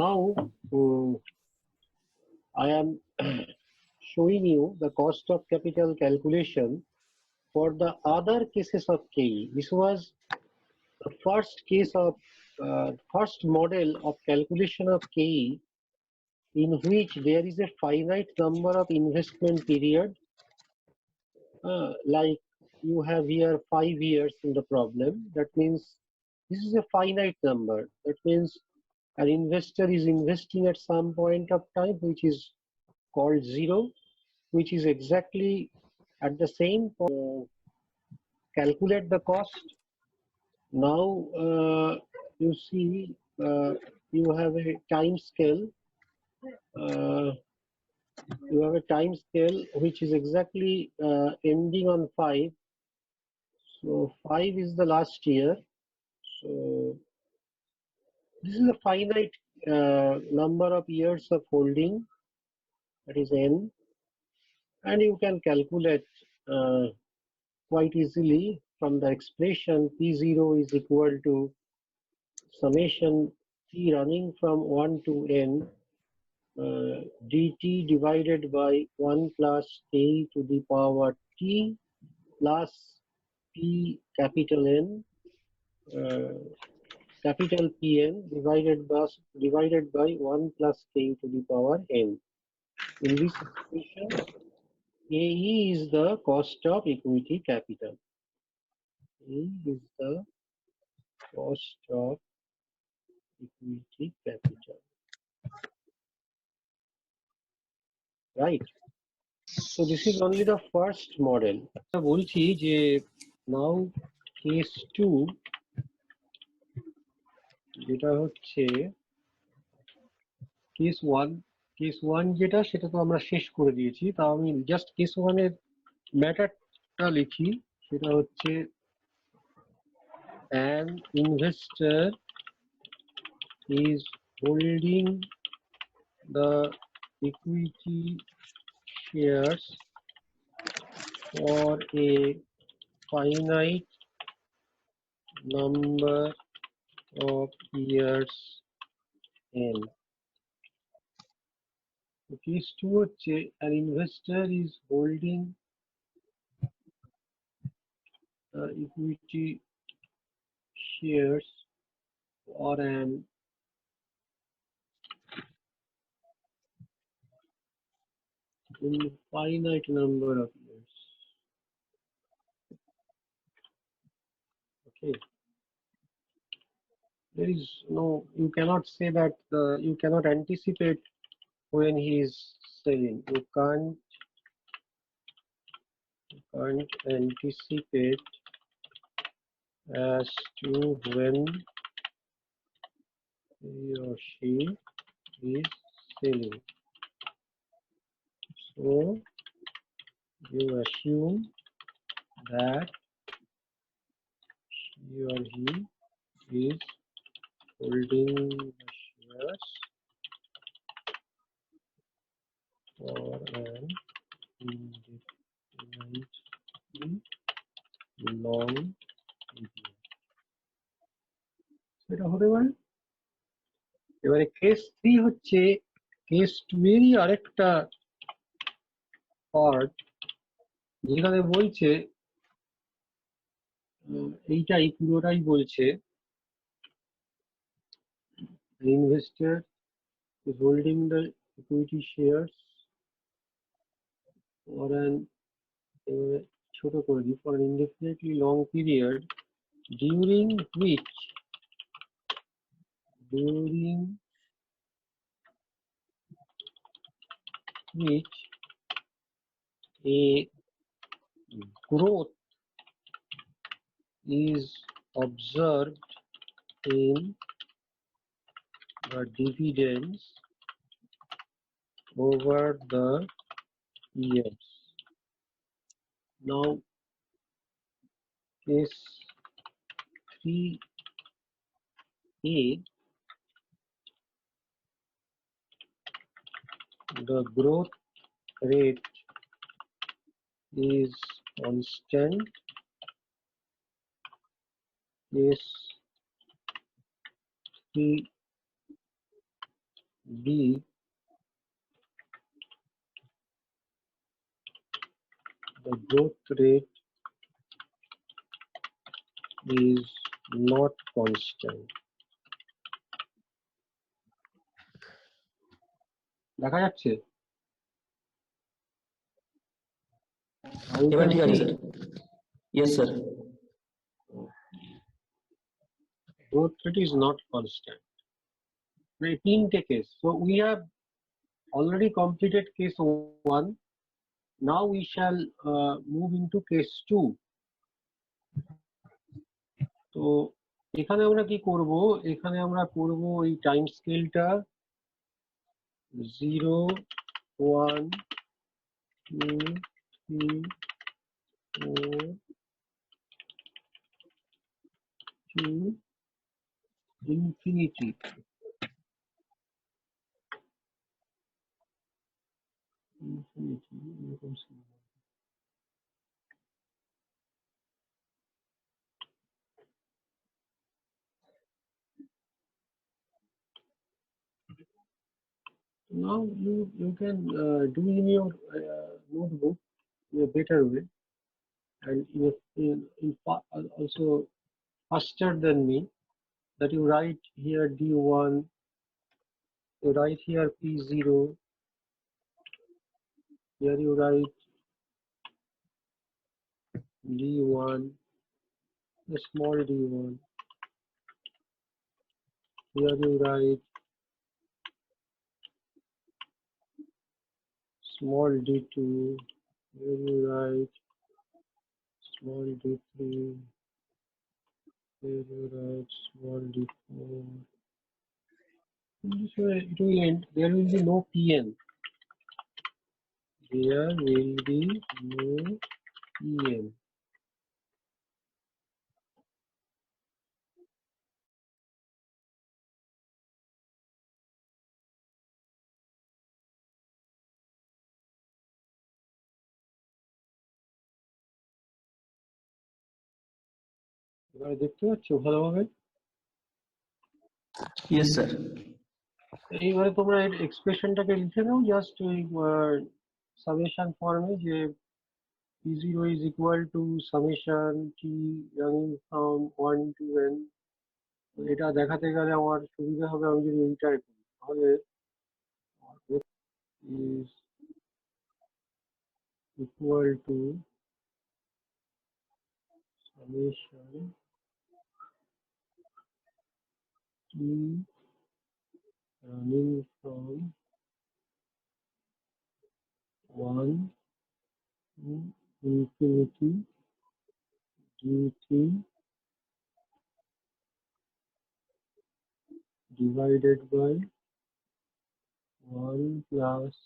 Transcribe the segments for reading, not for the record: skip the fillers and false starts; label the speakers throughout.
Speaker 1: Now I am showing you the cost of capital calculation for the other cases of KE. This was the first case of first model of calculation of KE in which there is a finite number of investment period, like you have here 5 years in the problem. That means this is a finite number. That means an investor is investing at some point of time which is called 0, which is exactly at the same point. Calculate the cost. Now you see you have a time scale. You have a time scale which is exactly ending on 5. So 5 is the last year. So this is a finite number of years of holding, that is n, and you can calculate quite easily from the expression P0 is equal to summation T running from 1 to n dt divided by 1 plus k to the power t plus p capital N capital Pn divided by 1 plus k to the power n. In this expression, AE is the cost of equity capital. AE is the cost of equity capital. Right. So this is only the first model. বলছি যে now case 2 যেটা হচ্ছে case 1 যেটা সেটা তো আমরা শেষ করে দিয়েছি। তাও আমি জাস্ট case 1 এর ম্যাটারটা লিখি, সেটা হচ্ছে an investor is holding the equity shares for a finite number of years n. Case 2 হচ্ছে an investor is holding equity shares for an infinite number of years. Okay. There is no, you cannot say that you cannot anticipate when he is selling. You can't anticipate as to when he or she is selling. So you assume that she or he is holding the shares for an indefinitely long period. সেটা হতে পারে। এবারে case 3 হচ্ছে case 2 এরই আরেকটা part, যেখানে বলছে এইটাই পুরোটাই বলছে investor is holding the equity shares for an ছোট করে দিই for an indefinitely long period during which a growth is observed in the dividends over the years. Now case 3A, the growth rate is constant. Case 3 B, the growth rate is not constant. দেখা যাচ্ছে? Now you
Speaker 2: এবার
Speaker 1: can
Speaker 2: ঠিক আছে
Speaker 1: see
Speaker 2: sir. Yes sir.
Speaker 1: growth rate is not constant. তিনটে case. So we have already completed case 1. Now we shall move into case 2. তো এখানে আমরা কি করব? এখানে আমরা করব এই time স্কেলটা 0, 1, 2, 3, 4 to infinity. Now you can do in your notebook in a better way, and also faster than me. That you write here D1, you write here P0, here you write D1, a small D1, here you write small D2, here you write small D3, here you write small D4. In this way it will end. There will be no PN. There will be no PN. এবারে দেখতে পাচ্ছ ভালোভাবে?
Speaker 2: Yes sir.
Speaker 1: এইবারে তোমরা এর এক্সপ্রেশনটাকে লিখে নাও just ওই summation ফর্মে, যে P0 is equal to summation T running from 1 to n. এটা দেখাতে গেলে আমার সুবিধা হবে আমি যদি এইটাই করি, তাহলে is equal to summation T running from 1 to infinity dt divided by 1 plus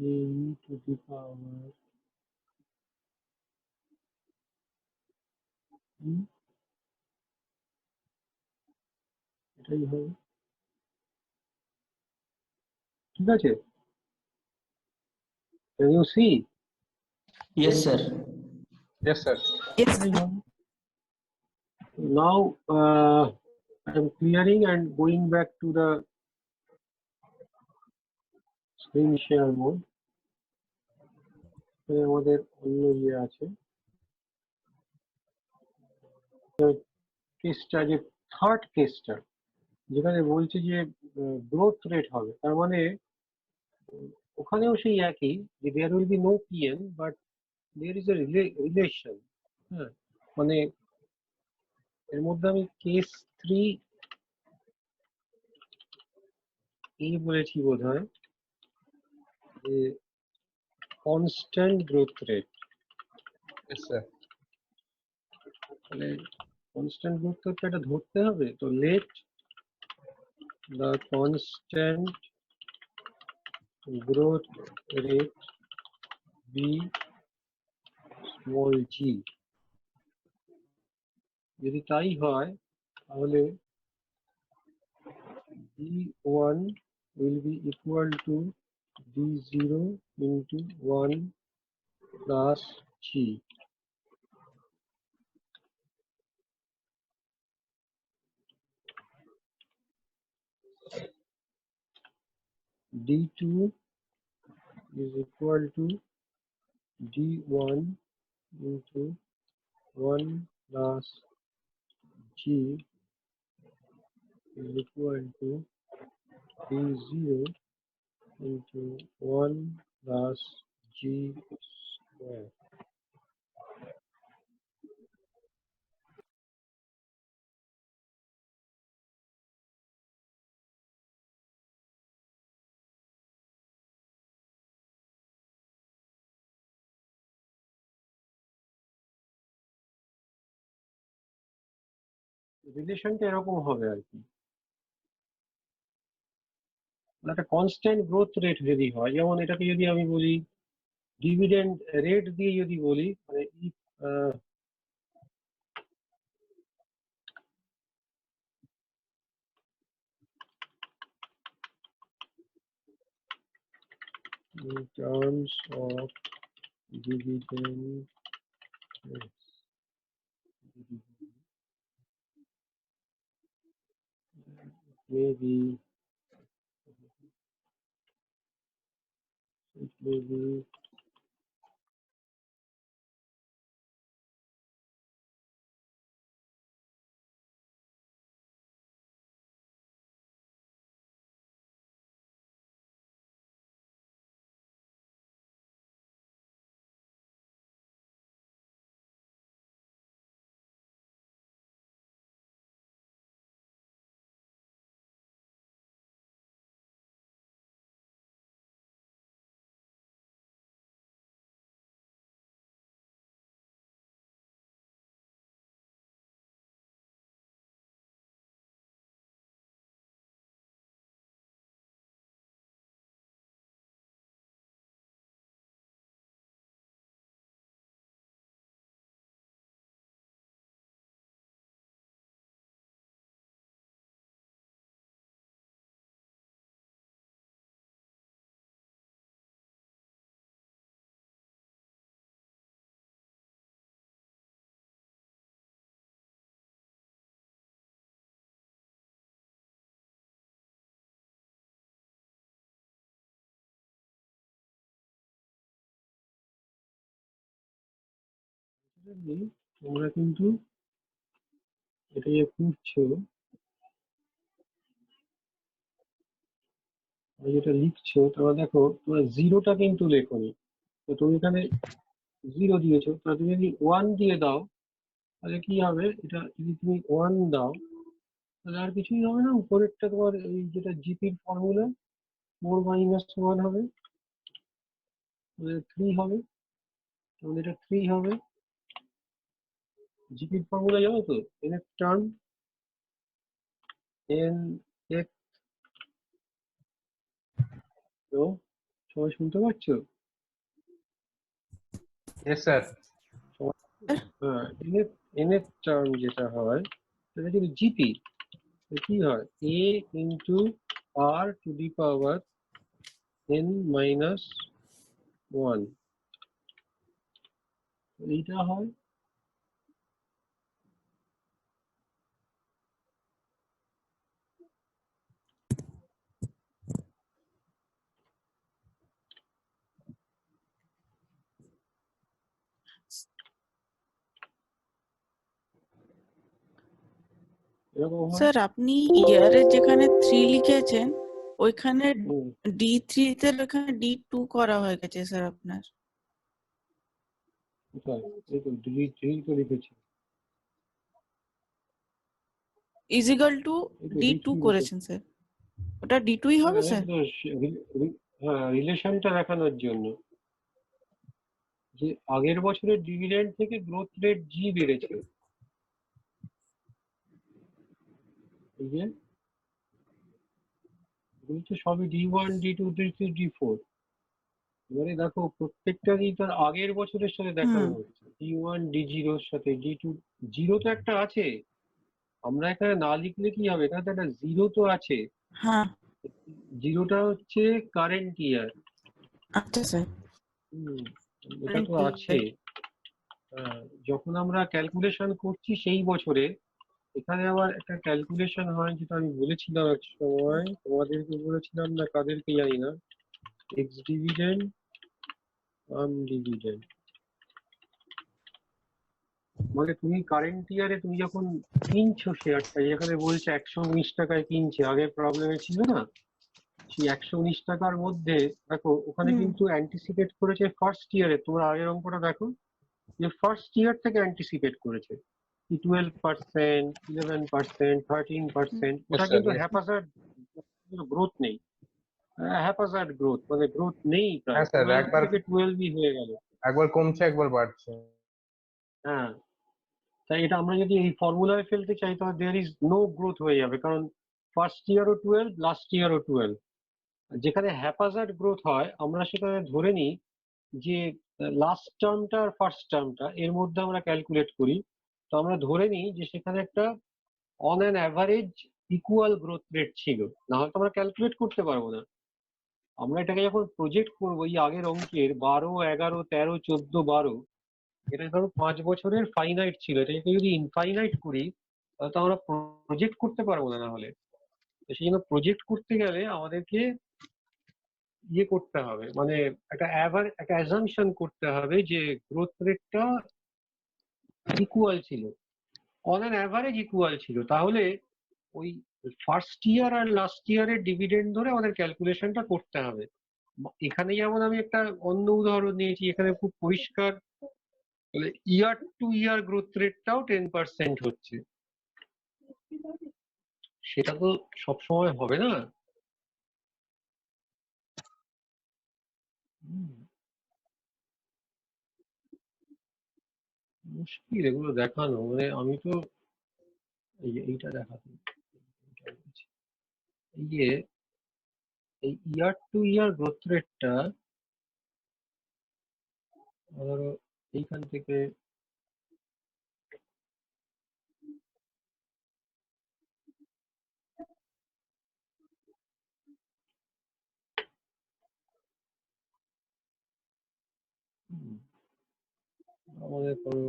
Speaker 1: a to the power e, এটাই হবে। ঠিক আছে? Can you see?
Speaker 2: Yes sir.
Speaker 3: Yes, sir.
Speaker 4: Yes.
Speaker 1: এটাই হবে। Now I am clearing and going back to the screen share mode. এখানে আমাদের অন্য ইয়ে আছে, কেসটা যে থার্ড কেসটা যেখানে বলছে যে গ্রোথ রেট হবে, তার মানে ওখানেও সেই একই, যে there will be no PN but there is a relation. হ্যাঁ, মানে এর মধ্যে আমি কেস 3 এই বলেছি বোধ হয়, যে constant growth rate.
Speaker 3: Yes, sir.
Speaker 1: তাহলে কনস্ট্যান্ট গ্রোথ রেটটা এটা ধরতে হবে। তো let the constant growth rate be small g. যদি তাই হয় তাহলে d1 will be equal to d0 into 1 plus g. D2 is equal to D1 into 1 plus G is equal to D0 into 1 plus G square. রিলেশনটা এরকম হবে আর কি, একটা constant growth rate যদি হয়, যেমন এটাকে যদি আমি বলি ডিভিডেন্ড রেট দিয়ে যদি বলি, মানে in terms of dividend rates, maybe it may be তোমরা কিন্তু এটা যে করছো, যেটা লিখছো, তোমরা দেখো তোমরা জিরোটা কিন্তু লেখোনি, তো তুমি এখানে জিরো দিয়েছো, তো তুমি যদি 1 দিয়ে দাও তাহলে কি হবে, এটা যদি তুমি 1 দাও তাহলে আর কিছুই হবে না, উপরেরটা তোমার এই যেটা জিপির ফর্মুলা 4 মাইনাস 1 হবে, 3 হবে, তাহলে এটা 3 হবে। জিপির ফর্মুলা জানো তো, এন এর টার্ম এন এক্স, তো সবাই শুনতে পাচ্ছো?
Speaker 3: Yes, sir.
Speaker 1: হ্যাঁ, এন এর টার্ম যেটা হয় সেটা যদি জিপি, কি হয়, a into r to the power n minus 1, এইটা হয়। এরকম হয়।
Speaker 4: স্যার আপনি ইয়ারে যেখানে 3 লিখেছেন ওইখানে
Speaker 1: হুম,
Speaker 4: D3 তে ওখানে D2 করা হয়ে গেছে স্যার আপনার।
Speaker 1: কোথায়? এই তো D3 তো লিখেছি,
Speaker 4: ইজিক্যাল টু
Speaker 1: এই তো
Speaker 4: D2
Speaker 1: D3
Speaker 4: করেছেন স্যার, ওটা D2ই হবে স্যার?
Speaker 1: হ্যাঁ, রিলেশনটা দেখানোর জন্য যে আগের বছরের ডিভিডেন্ড থেকে গ্রোথ রেট জি বেড়েছে, এই যে এগুলো তো সবই D1 D2 D3 D4। এবারে দেখো প্রত্যেকটারই তার আগের বছরের সাথে দেখানো হচ্ছে, D1 D0 এর সাথে D2, জিরো তো একটা আছে, আমরা এখানে না লিখলে কি হবে, এখানে তো একটা জিরো তো আছে,
Speaker 4: হ্যাঁ
Speaker 1: জিরোটা হচ্ছে কারেন্ট ইয়ার,
Speaker 4: আচ্ছা স্যার।
Speaker 1: এটা তো আছে। যখন আমরা ক্যালকুলেশন করছি সেই বছরে, এখানে আবার একটা ক্যালকুলেশন হয়, যেটা আমি বলেছিলাম এক সময়, তোমাদেরকে বলেছিলাম না কাদেরকে জানি না, এক্স ডিভিডেন্ড ডিভিডেন্ড, মানে তুমি কারেন্ট ইয়ারে তুমি যখন কিনছো শেয়ারটা, যেখানে বলছে 119 টাকায় কিনছে, আগের প্রবলেমে ছিল না, সেই 119 টাকার মধ্যে দেখো ওখানে কিন্তু অ্যান্টিসিপেট করেছে ফার্স্ট ইয়ারে, তোমরা আগের অঙ্কটা দেখো, যে ফার্স্ট ইয়ার থেকে অ্যান্টিসিপেট করেছে 12%, 11%, 13%, ওটা
Speaker 3: sir,
Speaker 1: কিন্তু
Speaker 3: yes.
Speaker 1: হ্যাপাজার্ড গ্রোথ নেই, হ্যাপাজার্ড গ্রোথ, মানে গ্রোথ নেই প্রায়,
Speaker 3: হ্যাঁ স্যার,
Speaker 1: 12
Speaker 3: একবার
Speaker 1: থেকে 12ই হয়ে গেল।
Speaker 3: একবার কমছে একবার বাড়ছে।
Speaker 1: হ্যাঁ, তাই এটা আমরা যদি এই ফর্মুলায় ফেলতে চাই তাহলে দেয়ার ইজ নো গ্রোথ হয়ে যাবে, কারণ ফার্স্ট ইয়ারও 12, লাস্ট ইয়ারও 12। যেখানে হ্যাপাজার্ড গ্রোথ হয় আমরা সেখানে ধরে নিই যে লাস্ট টার্মটা আর ফার্স্ট টার্মটা এর মধ্যে আমরা ক্যালকুলেট করি, তো আমরা ধরে নিই যে সেখানে একটা on an average equal growth rate ছিল, না হলে তো আমরা ক্যালকুলেট করতে পারবো না। আমরা এটাকে যখন প্রজেক্ট করবো, এই আগের অঙ্কের 12, 11, 13, 14, 12, এটা ধরো 5 বছরের ফাইনাইট ছিল, এটাকে যদি ইনফাইনাইট করি তাহলে তো আমরা প্রজেক্ট করতে পারবো না, না হলে। তো সেই জন্য প্রজেক্ট করতে গেলে আমাদেরকে ইয়ে করতে হবে, মানে একটা অ্যাজাম্পশন করতে হবে যে গ্রোথ রেটটা ইকুয়াল ছিল, অন অ্যান অ্যাভারেজ ইকুয়াল ছিল, তাহলে ওই ফার্স্ট ইয়ার আর লাস্ট ইয়ারের ডিভিডেন্ড ধরে আমাদের ক্যালকুলেশনটা করতে হবে। এখানে যেমন আমি একটা অন্য উদাহরণ নিয়েছি, এখানে খুব পরিষ্কার ইয়ার টু ইয়ার গ্রোথ রেটটাও 10% হচ্ছে, সেটা তো সবসময় হবে না। মুশকিল এগুলো দেখানো, মানে আমি তো এইটা দেখাতে, এই যে এই ইয়ার টু ইয়ার গ্রোথ রেটটা ধরো এইখান থেকে আমাদের ধরো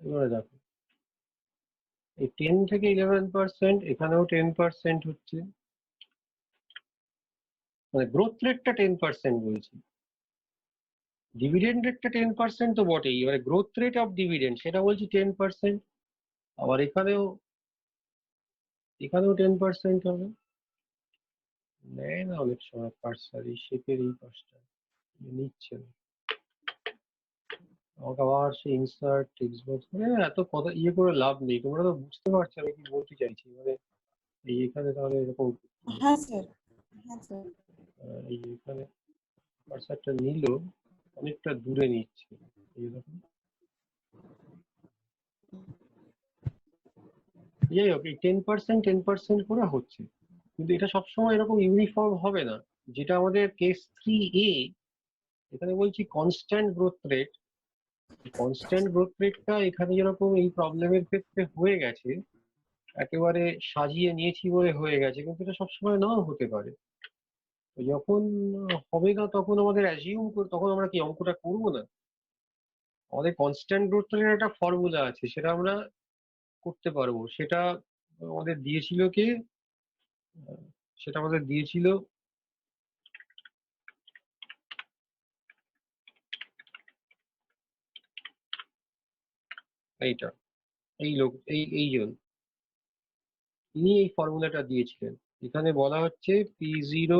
Speaker 1: এবারে দেখো এই 10 থেকে 11%, এখানেও 10% হচ্ছে, মানে গ্রোথ রেটটা 10% বলছি, ডিভিডেন্ড রেটটা 10% তো বটেই, এবারে গ্রোথ রেট অফ ডিভিডেন্ড সেটা বলছি 10%, আবার এখানেও 10% হবে, নেয় না অনেক সময় পার্সার এই শেপের এই পাশটা নিচ্ছে না, আমাকে আবার সেই ইনসার্ট টেক্সট বক্স, এত কথা ইয়ে করে লাভ নেই, তোমরা তো বুঝতে পারছো আমি কি বলতে চাইছি, মানে এই এখানে তাহলে এরকম
Speaker 4: হ্যাঁ স্যার, হ্যাঁ স্যার।
Speaker 1: এই এখানে কার্সারটা নিল অনেকটা দূরে নিচ্ছে, এইরকম। যাই হোক, এই 10% করে হচ্ছে, কিন্তু এটা সবসময় এরকম ইউনিফর্ম হবে না। যেটা আমাদের কেস 3A, এখানে বলছি constant growth rate, constant growth রেটটা এখানে যেরকম এই প্রবলেমের ক্ষেত্রে হয়ে গেছে, একেবারে সাজিয়ে নিয়েছি বলে হয়ে গেছে, কিন্তু এটা সবসময় নাও হতে পারে। তো যখন হবে না তখন আমাদের অ্যাজিউম করে, তখন আমরা কি অঙ্কটা করবো না, আমাদের কনস্ট্যান্ট গ্রোথ রেটের একটা ফর্মুলা আছে, সেটা আমরা করতে পারবো। সেটা আমাদের দিয়েছিল কে, সেটা আমাদের দিয়েছিল এইটা, এই লোক, এইজন, ইনি এই ফর্মুলাটা দিয়েছিলেন। এখানে বলা হচ্ছে P0